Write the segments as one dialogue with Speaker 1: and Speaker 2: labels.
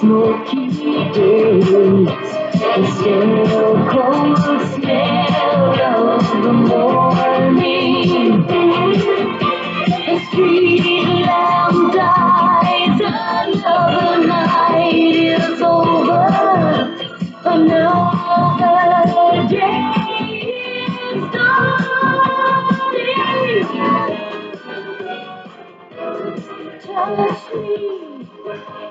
Speaker 1: Smoky days, the stale cold smell of the morning. The street lamp dies, another night is over, another day is dawning. Touch me.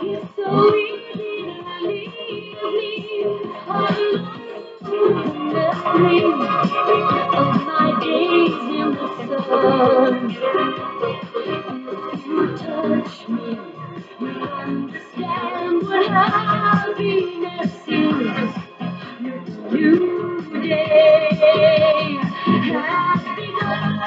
Speaker 1: It's so easy to leave me alone with the memory of my days in the sun. If you touch me, you understand what happiness is. This new day has begun.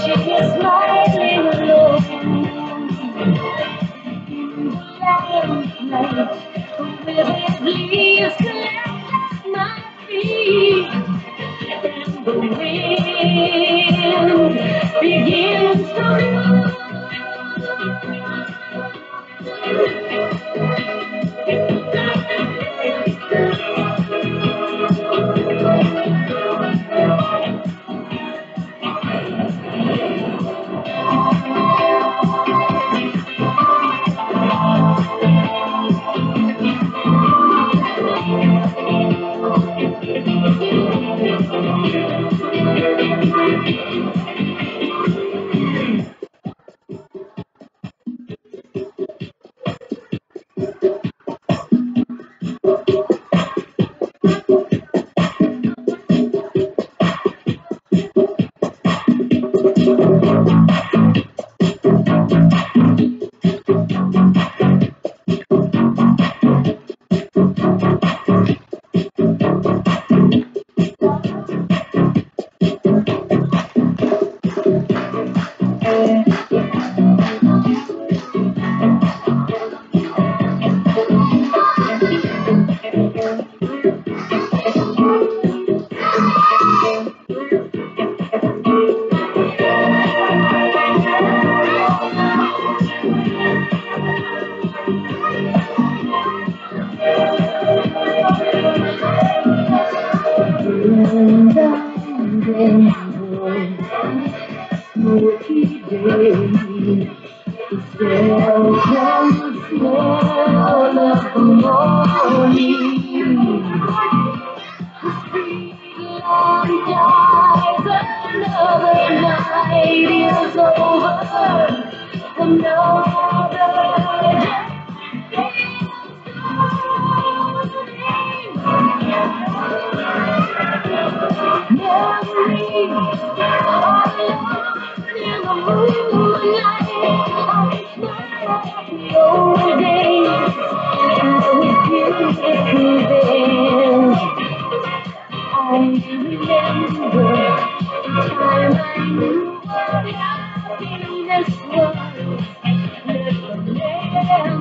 Speaker 1: She is smiling morning. Long dies, another night is over, another day memories are lost in the moonlight. I smile at the old days, I was beautiful then. I remember the time I knew what happiness was. Let the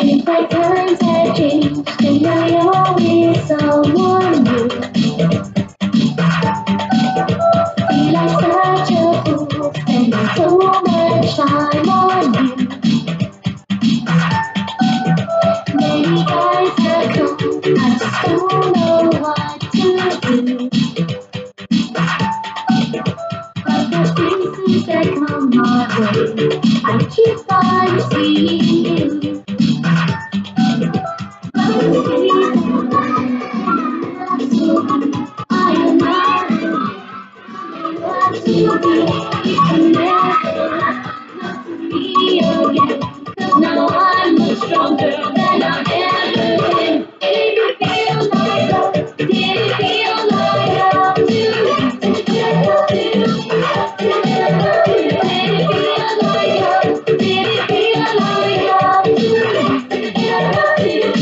Speaker 1: seems like times have changed, and now you're with someone new. Feel like such a fool, spending so much time on you. Many guys have come, I just don't know what to do. But the pieces that come my way, I keep on seeing you. But the reason I am not what to be, you can never not to me again. 'Cause now I'm much stronger than I've ever been. Did it feel like love? Did it feel like love to you? Did it feel like love? Did it feel like love? Did it feel like love to you? Did it feel like you?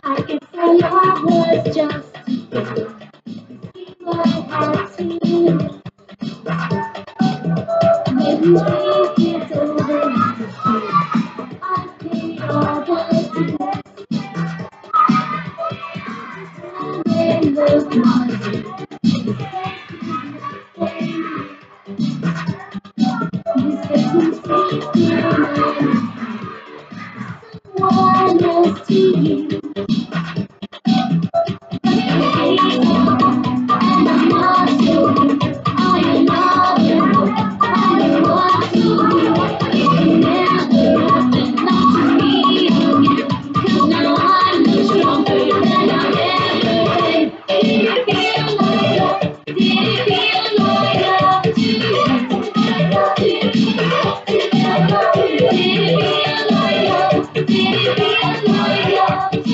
Speaker 1: I guess our love was just what I had to do. Maybe it's over. I paid all the dues. And the money you said to see someone else to you. And I'm not so good. I am not you. I don't want to you. You can never happen, not to me again. 'Cause now I'm much stronger than I've ever been. Did it feel like love? Did it feel like love to you? Did it feel like love? Did it feel like love? Did it feel like love to you?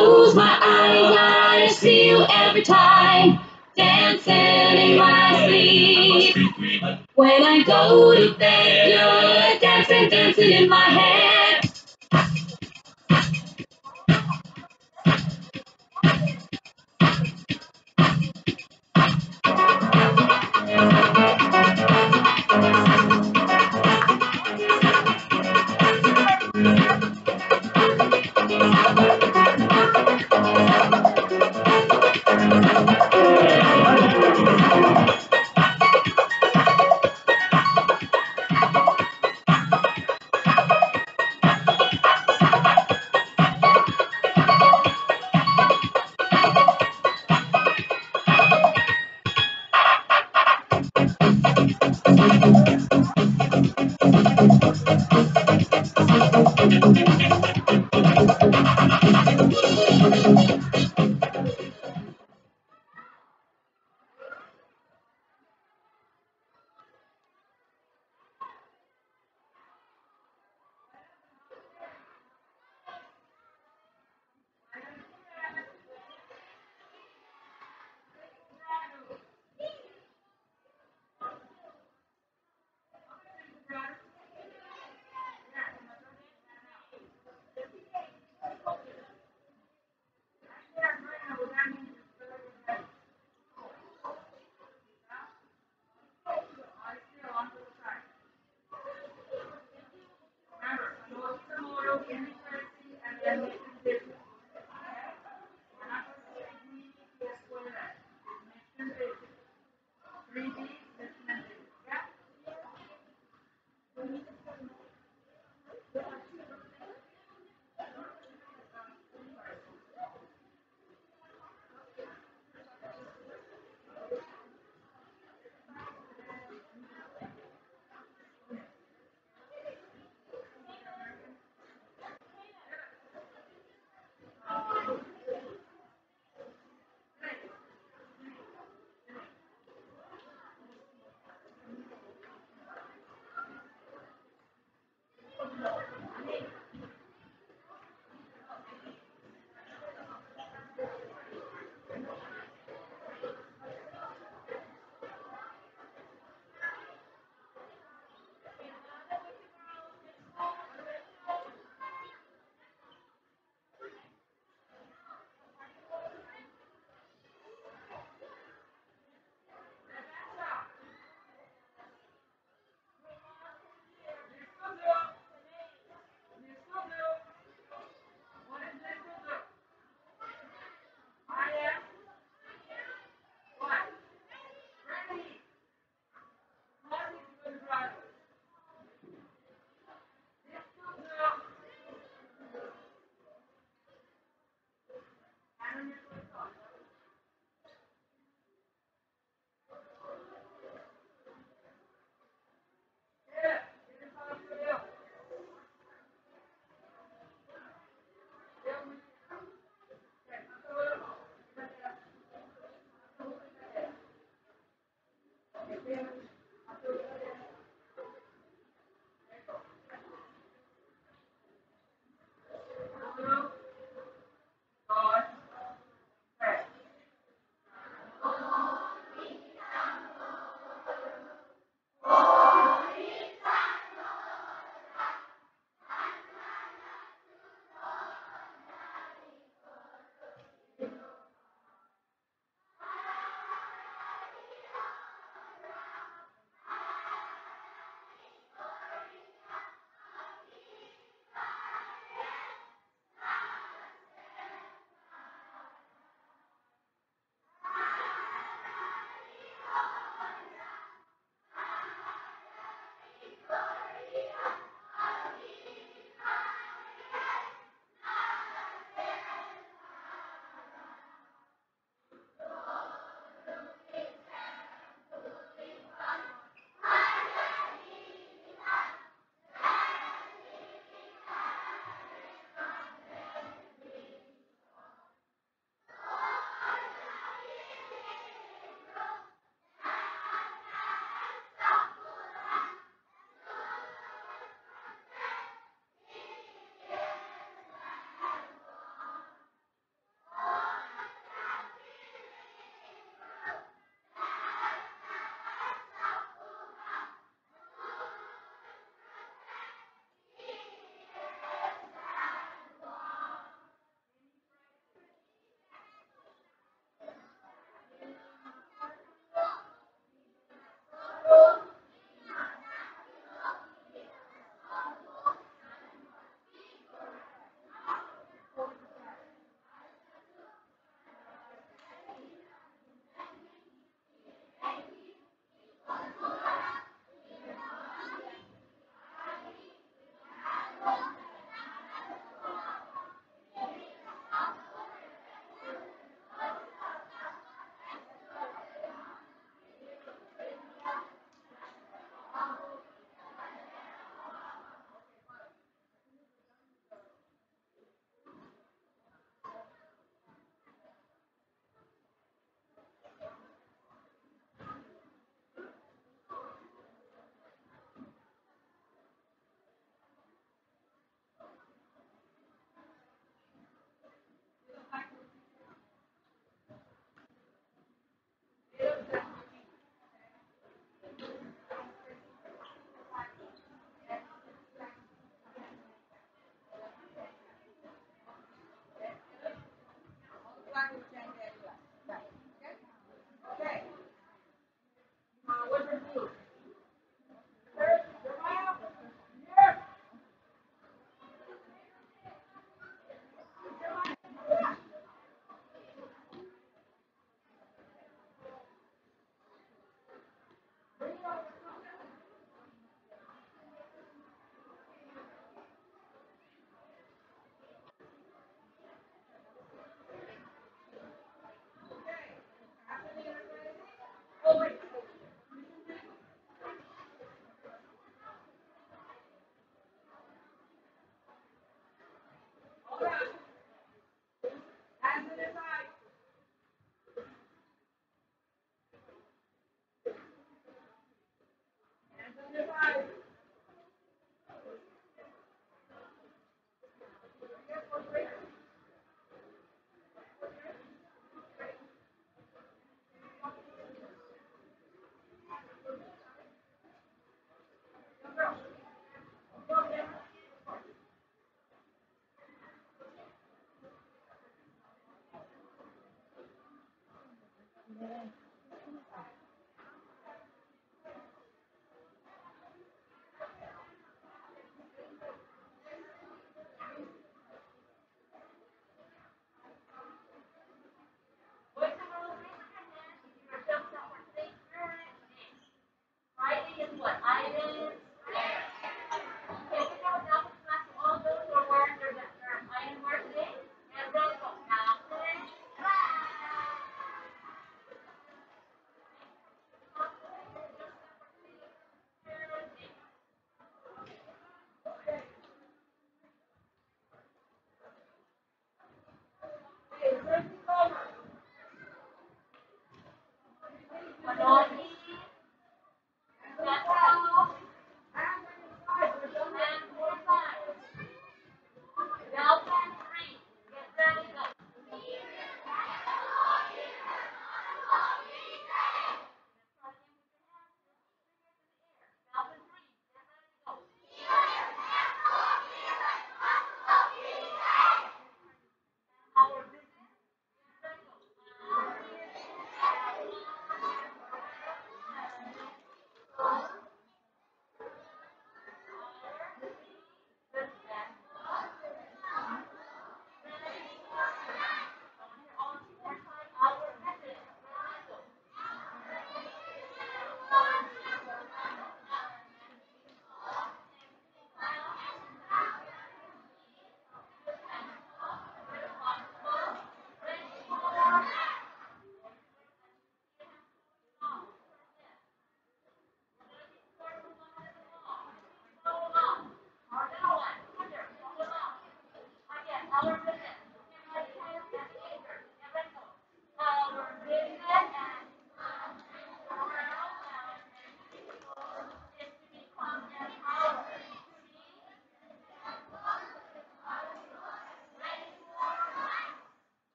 Speaker 1: close my eyes, I see you every time, dancing in my sleep. When I go to bed, you're dancing, dancing in my head.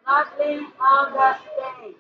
Speaker 1: Nothing on the stage.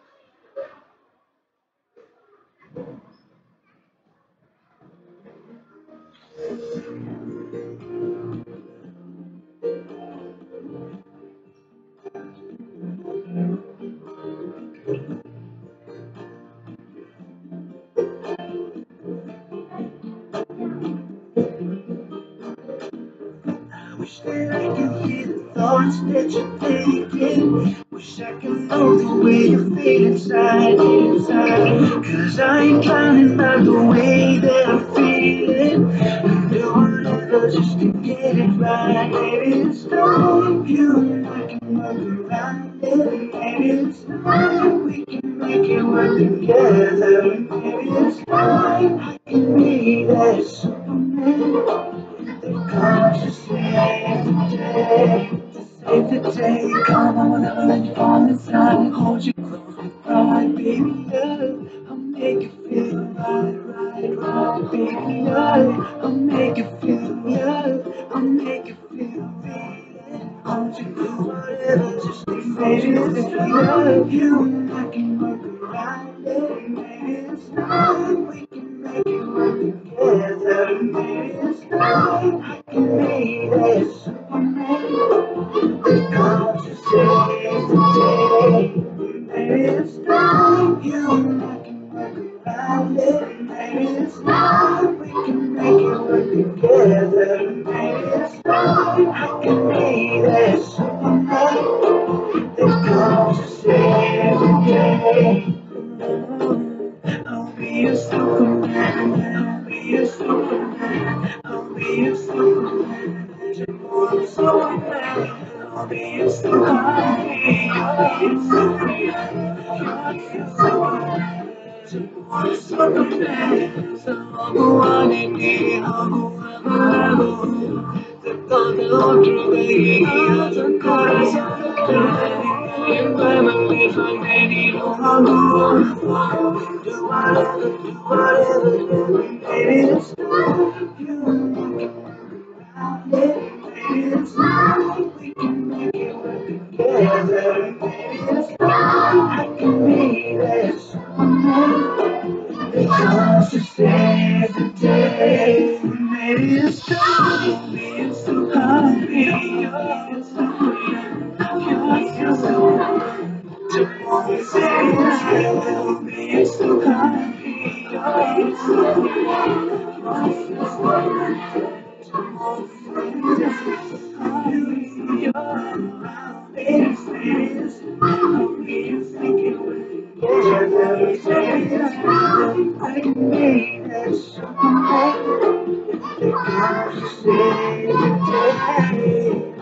Speaker 2: Wish that I could hear the thoughts that you're thinking. Wish I could know the way you feel inside, inside. Cause I ain't counting on the way that I'm feeling. And do whatever just to get it right. Maybe it's time you and I can work around it. Maybe it's time we can make it work together. Maybe it's time I can be that Superman. Come to save the day, to save the day. Come on, whenever let you fall inside and hold you close with pride, baby. Yeah, I'll make you feel right, right, right, baby. Yeah, I'll make you feel, yeah, I'll make you feel real. Hold you do whatever, just to save it. Yeah, you and I can work around it. Maybe it's time we can make it work together. Maybe it's time I can be that Superman that comes to save the day. Maybe it's time you and I can work around it. Maybe it's time we can make it work together. Maybe it's time I can be that Superman that comes to save the day. I'll be a Superman, I'll be a Superman, I'll be a Superman, Jmg Superman, I'll be a Superman, I'll be a Superman, I'll be a Superman, Jmg Superman, sa mabuhay ni ako ang todo otro veía tu corazón en my from any longer. Do whatever, maybe it's time you around it. Maybe it's time we can make it work together. Maybe it's time I can be that Superman that comes to save the day. Maybe it's time we're so happy. You're so happy. You're so happy. Tomorrow says we'll be so happy. You're so happy. You're so happy. Tomorrow says you're around. It's I'll be thinking together. It's I can make that Superman that comes to save the day.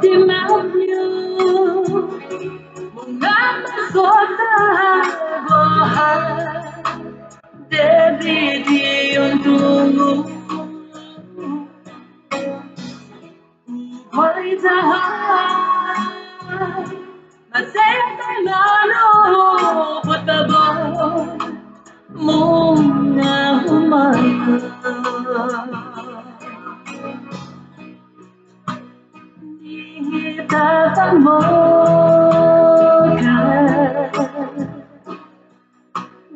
Speaker 1: Timamyo mga masota Guahan Debiti untungo May tahan Masaya tayo Putabon Mga humana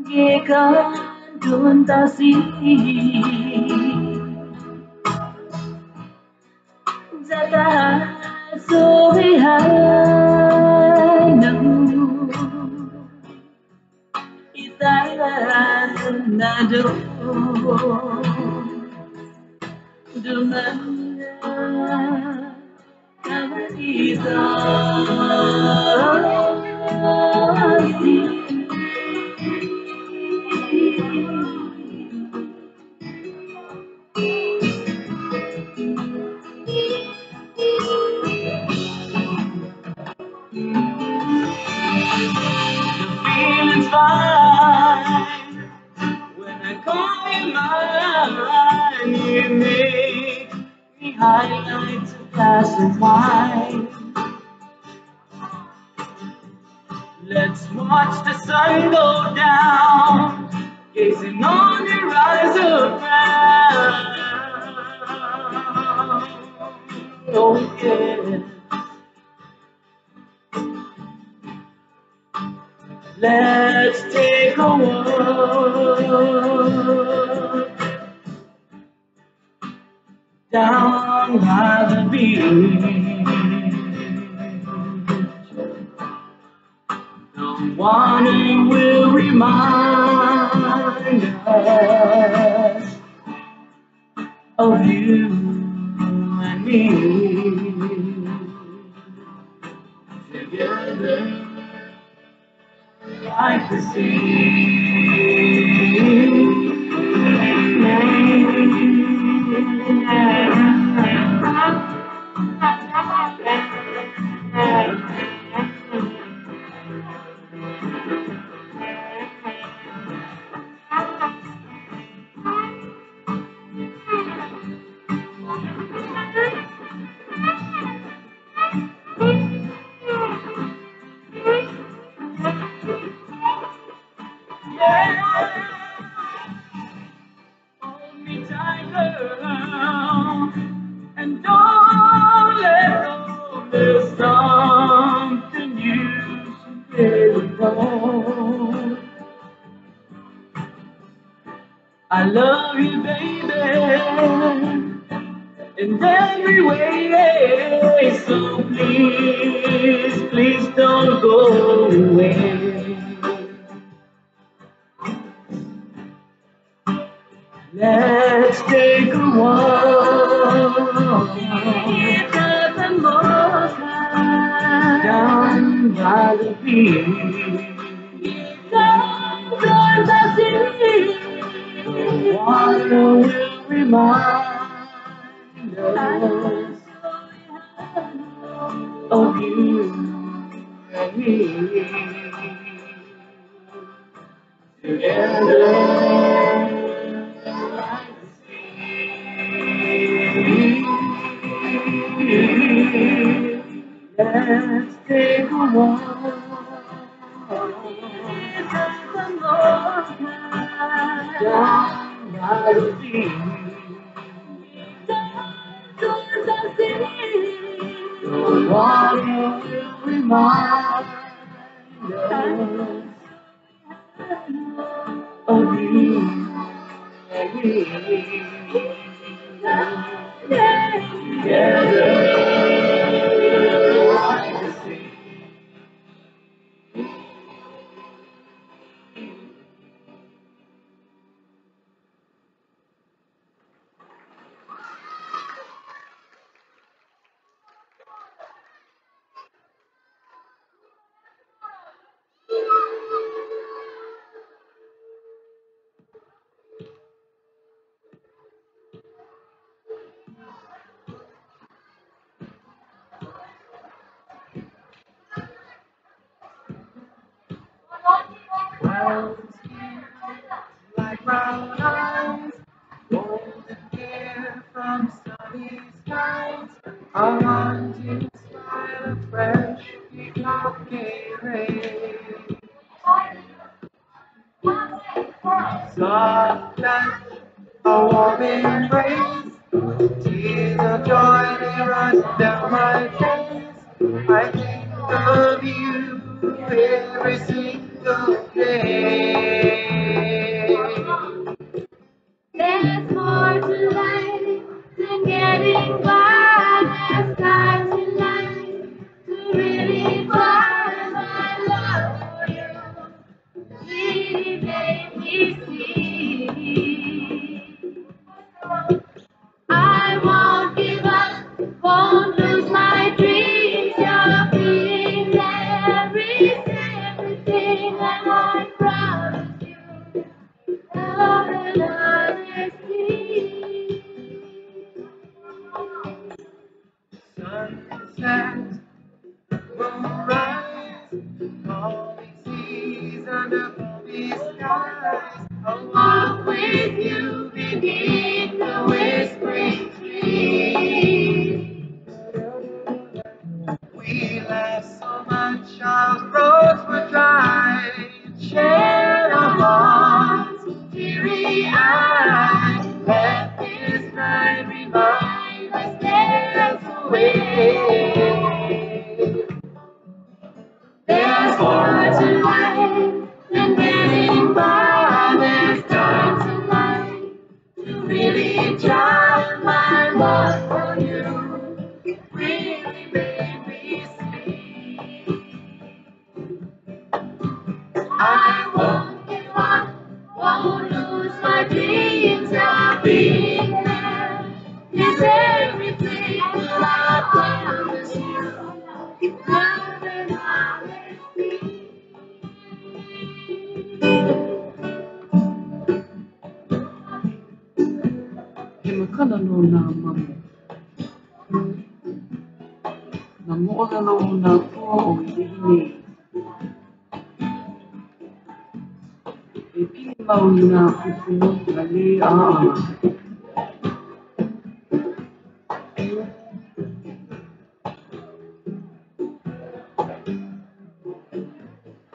Speaker 1: Gikan tuntasi Zata suwihan Itayan na Dumanya Kamarita Feeling's fine when I call you mine. You make me highlight a glass of wine. Let's watch the sun go down, gazing on your rise of brown. Oh yeah. Let's take a walk down by the beach. The water will remind us of you and me together like the Hold me tight, girl, and don't let go. There's something you should really know. I love you, baby, in every way. So please, please don't go away. Let's take a walk down by the beach. The water will remind us of you and me together. Let's take a walk down by the beach. The water will remind us of you and me together.
Speaker 2: Brown skin, like brown eyes, golden hair from sunny skies. I want you to smile afresh, peacock ray. Soft touch, a warm embrace, tears of joy they run down my face. I think of you every single day.
Speaker 1: There's more to life than getting by. There's time to life to really find my love for you. Really made me see. I won't give up, won't lose my dreams. You're being everything, and I promise you, love and honesty.
Speaker 2: Sunset will rise, calling seas under foggy skies. I'll walk with you beneath the whispering trees. We laughed so much our throats were dry, shared our hearts, teary-eyed. Let this night remind us there's a way. There's more to life than getting by. There's time tonight to really try my love for you. Really made me see. I won't give up, won't lose my dreams of being there. Is everything that I promise you. Love and honesty.
Speaker 3: He makana no nā mamu. Nā mo'ola no nā pua o ihi nei. E pili mau i nā pupuno ngā le āama.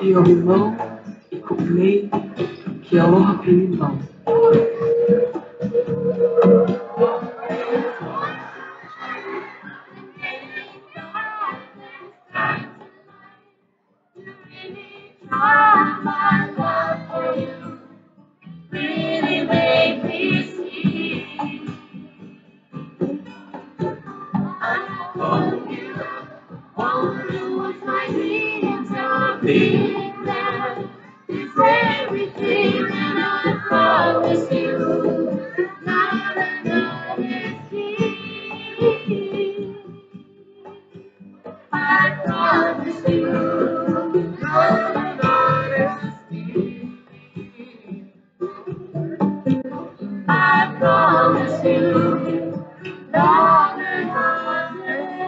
Speaker 3: E ohi mau, i kupu nei, ki aloha pili mau.
Speaker 1: Try my love for you. Really made me see. I won't give up, won't lose my dreams of being there. It's everything that I promise you. Love and honesty. I promise you.
Speaker 2: Love and honesty.
Speaker 1: I promise you. Love and honesty.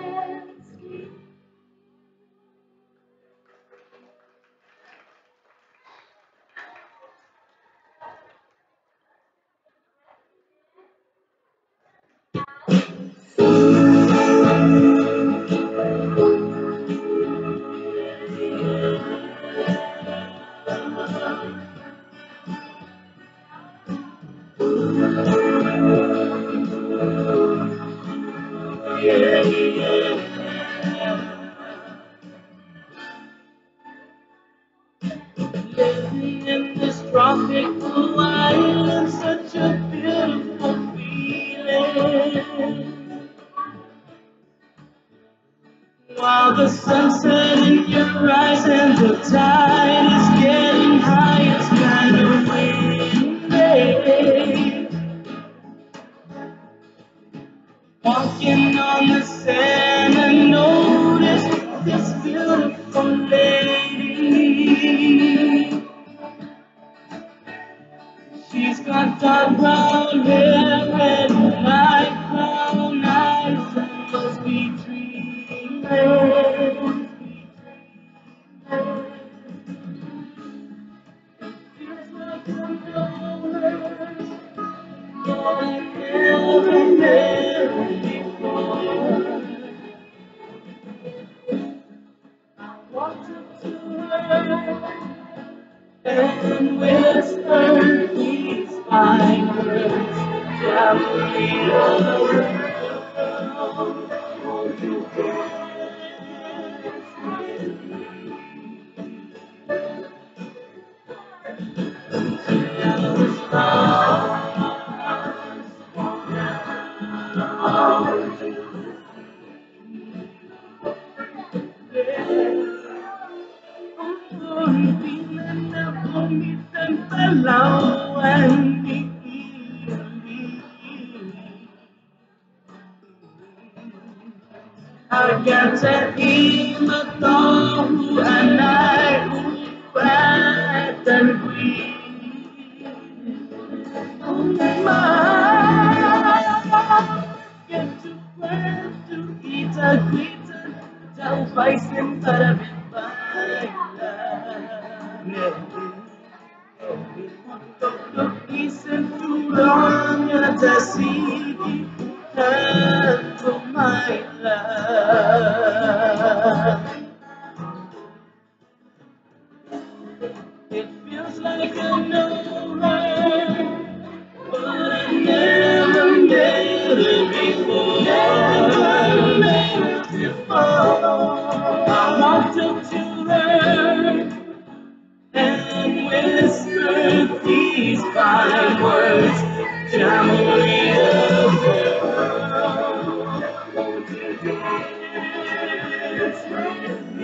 Speaker 2: Living in this tropical island, such a beautiful feeling. While the sunset in your eyes and the tide is getting high, it's kind of windy. Walking on the sand and notice this beautiful lady. She's got dark brown hair, red light brown eyes, and those between legs. Agata imatahu anai upatan kui get to plan to eat a quitan tau paisen para isen tulangnya tasidi tanto my love. It feels like I know her, but I never met her before. Never met her before. I walked up to her and whispered these fine words. Chamoru, won't you dance with me?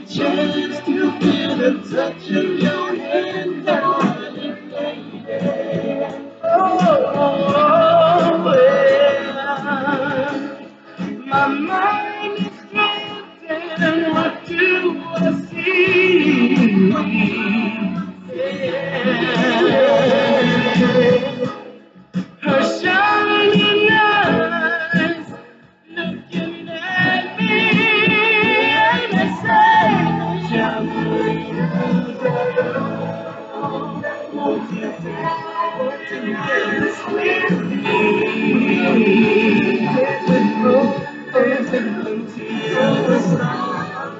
Speaker 2: Chance to get a touch of your hand, darling lady. Oh, well, my mind is drifting. What do I see? Yeah. Her shining eyes looking at me, and I say, Chamoru, won't you dance with me? Dance with blue to your song.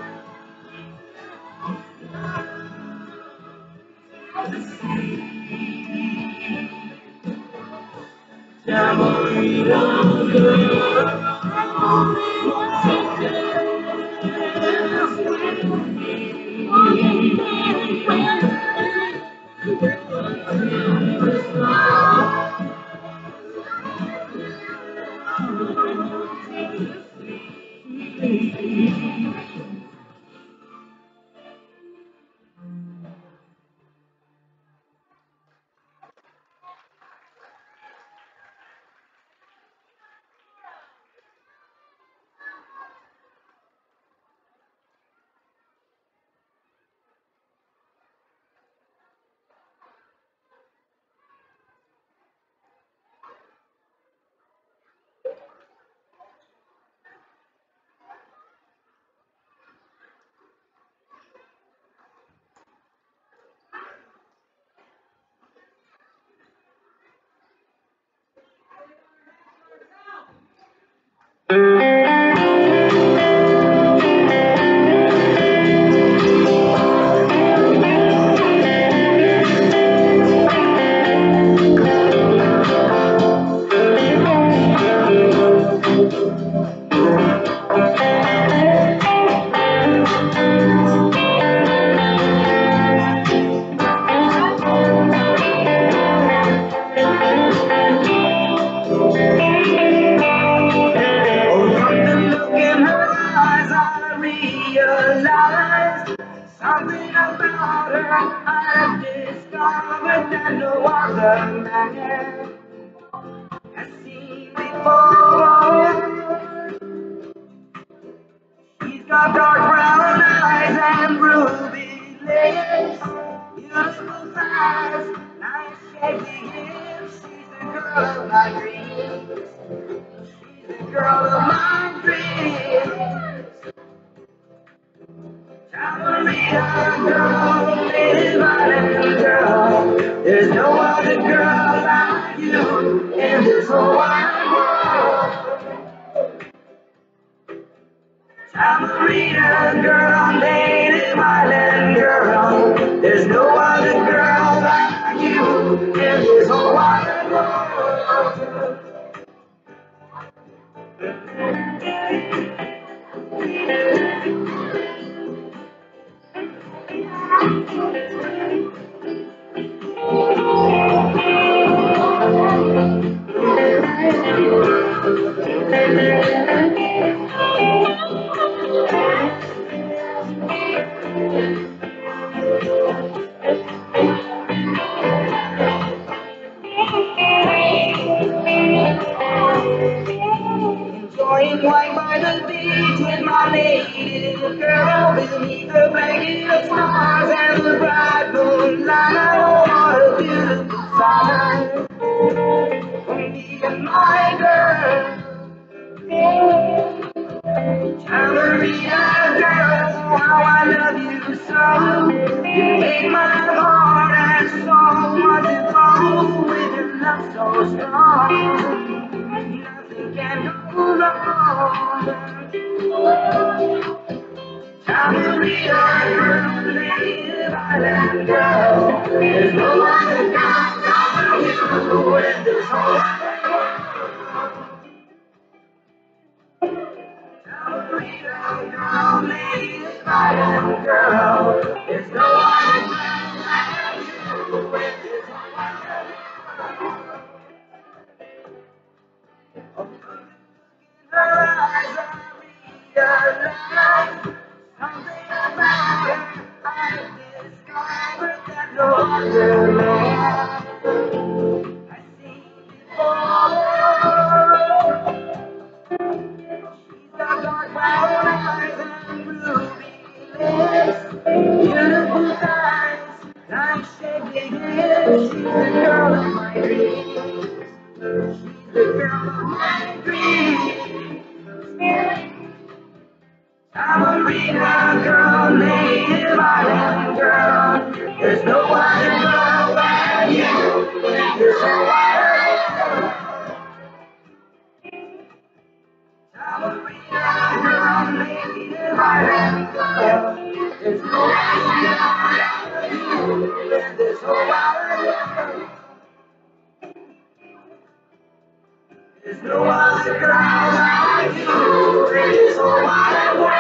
Speaker 2: man I've seen before. She's got dark brown eyes and ruby lips, beautiful thighs, nice shapely hips. She's the girl of my dreams. She's the girl of my dreams. Chamoru girl, Native Island girl. There's no other girl like you in this whole wide world. Chamoru girl, Native Island girl. There's no other girl like you in this whole wide world. Enjoying wine by the beach with my lady girl, beneath the blanket of stars and the bright moonlight. Oh, what a beautiful sight for me and my girl. Chamoru girl, how I love you so. You make my heart and soul want to flow with your love so strong. Nothing can go wrong. Chamoru girl, Native Island girl. There's no other girl like you in this whole world. Chamoru girl, Native Island girl. There's no other girl like you in this whole world. Her eyes, I realize something about her. I've discovered that no other man I've seen before. She's got dark brown eyes and ruby lips, beautiful thighs, nice shapely hips. She's the girl of my dreams. She's the girl of my dreams. Chamoru girl, Native Island girl. There's no other girl like you in this whole wide world. Chamoru girl, Native Island girl. There's no other girl like you in this whole wide world. There's no other girl like you in this whole wide world.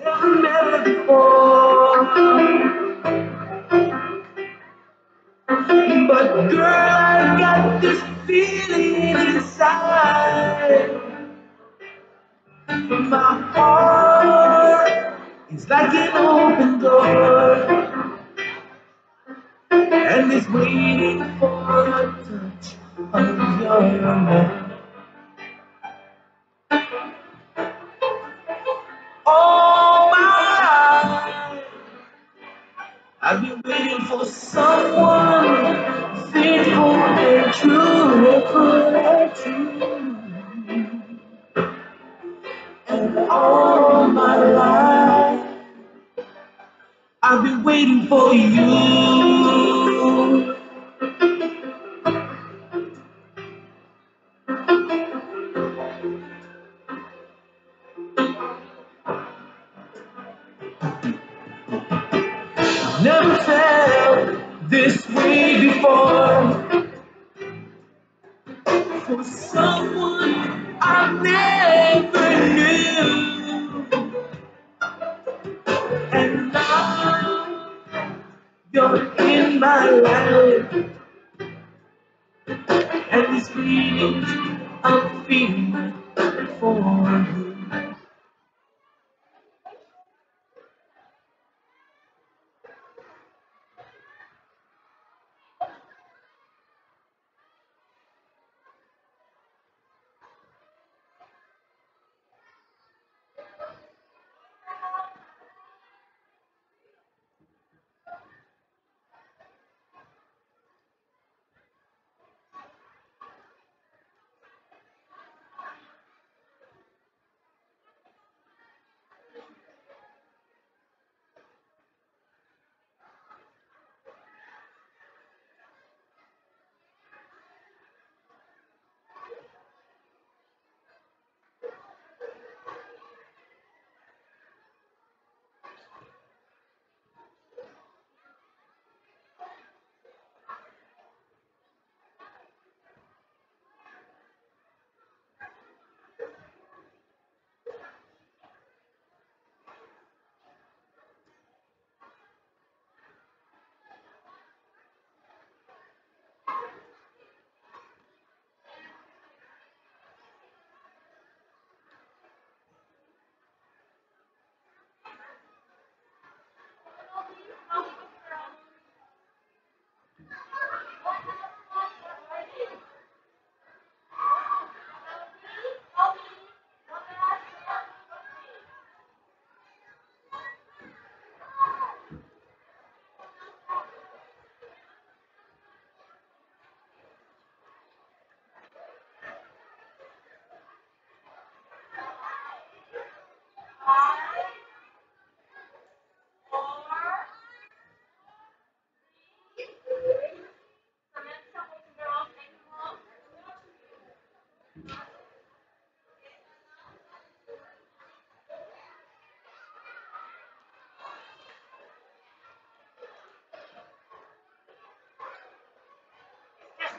Speaker 2: Never met her before, but girl, I got this feeling inside. My heart is like an open door, and it's waiting for a touch of your love. All my life, I've been waiting for someone faithful and true, faithful and true. All my life, I've been waiting for you. Never felt this way before for someone I never knew. And now you're in my life, and these feelings I'm feeling for you.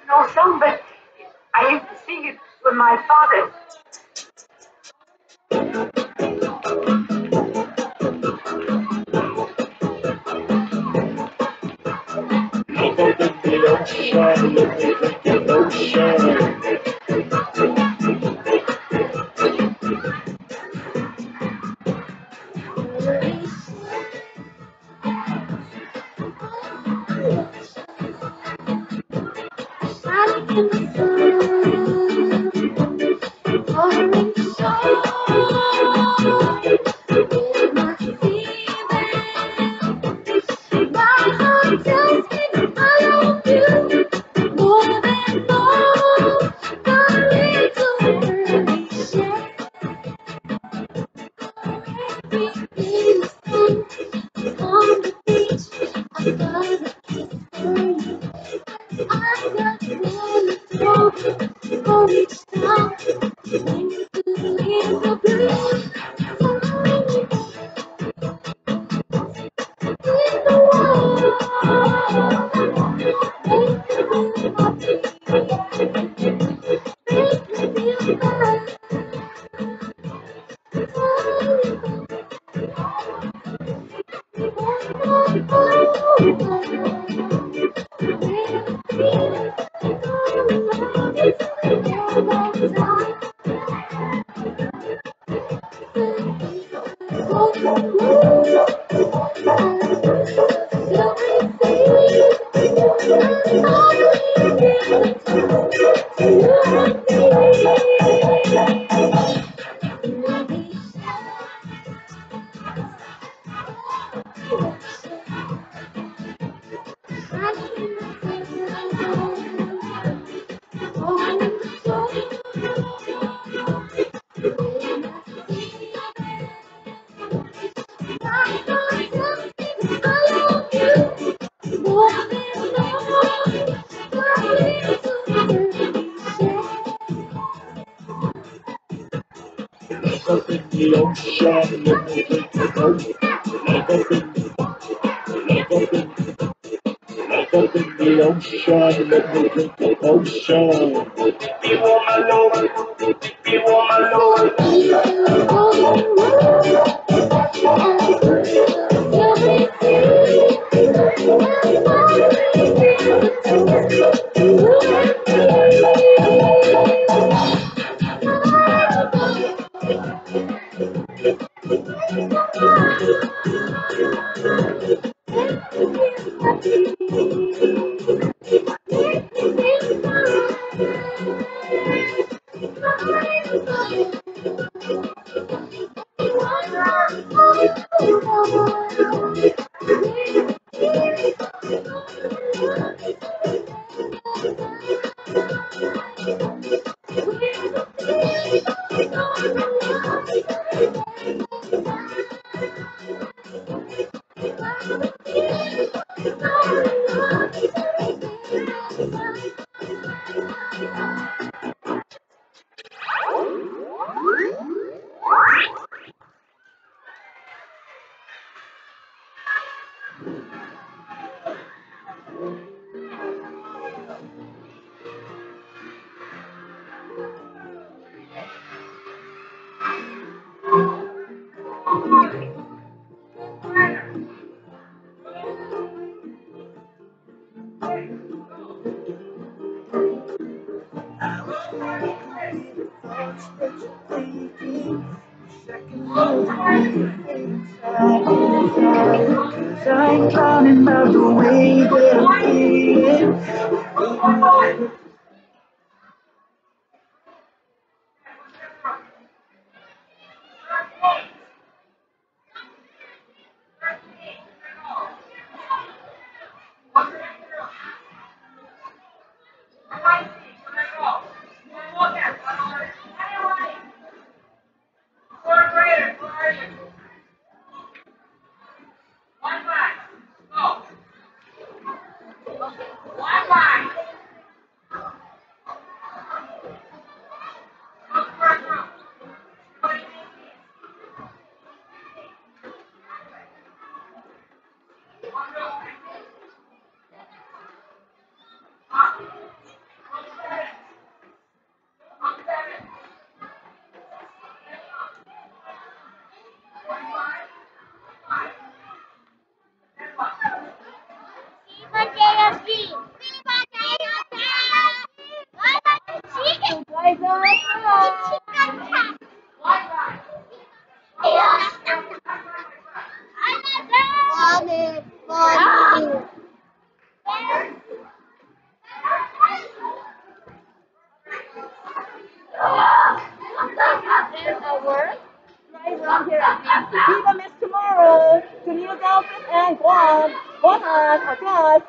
Speaker 1: No song, but I used to sing it with my father.
Speaker 2: the ocean, let me take the coast. Up in the ocean, let me drink the potion. You want my love, you want my love. Cause I'm drowning by the way that I'm feeling. Right around here at Biba Miss Tomorrow to new girlfriend and Guahan, our class.